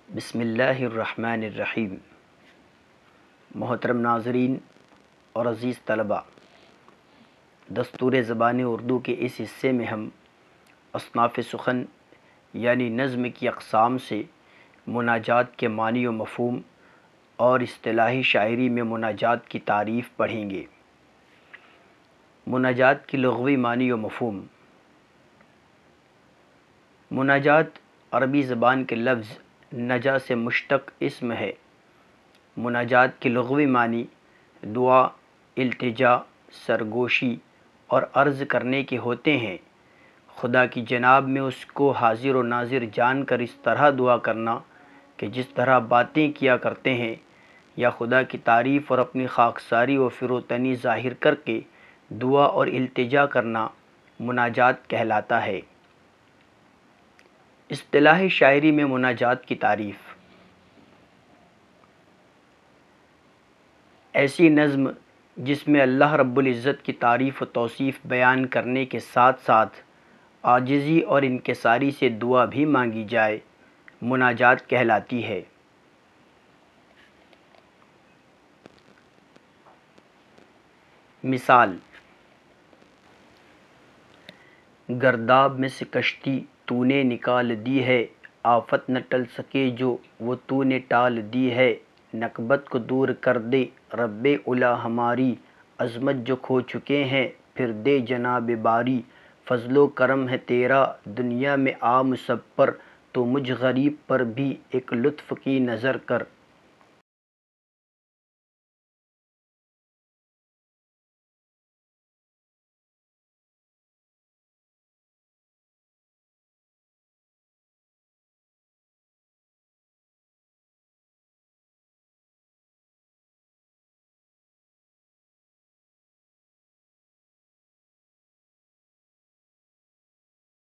بسم اللہ الرحمن الرحیم۔ محترم ناظرین اور عزیز طلباء، دستور زبان اردو کے اس حصے میں ہم اصناف سخن یعنی نظم کی اقسام سے مناجات کے معنی و مفہوم اور اصطلاحی شاعری میں مناجات کی تعریف پڑھیں گے۔ مناجات کی لغوی معنی و مفہوم۔ مناجات عربی زبان کے لفظ نجا سے مشتق اسم ہے۔ مناجات کے لغوی معنی دعا، التجا، سرگوشی اور عرض کرنے کے ہوتے ہیں۔ خدا کی جناب میں اس کو حاضر و ناظر جان کر اس طرح دعا کرنا کہ جس طرح باتیں کیا کرتے ہیں، یا خدا کی تعریف اور اپنی خاکساری و فروتنی ظاہر کر کے دعا اور التجا کرنا مناجات کہلاتا ہے۔ اصطلاحی شاعری میں مناجات کی تعریف: ایسی نظم جس میں اللہ رب العزت کی تعریف و توصیف بیان کرنے کے ساتھ ساتھ عاجزی اور انکساری سے دعا بھی مانگی جائے، مناجات کہلاتی ہے۔ مثال: گرداب میں سے کشتی تو نے نکال دی ہے، آفت نہ ٹل سکے جو وہ تو نے ٹال دی ہے، نکبت کو دور کر دے رب اعلیٰ ہماری، عظمت جو کھو چکے ہیں پھر دے جناب باری، فضل و کرم ہے تیرا دنیا میں عام سب پر، تو مجھ غریب پر بھی ایک لطف کی نظر کر،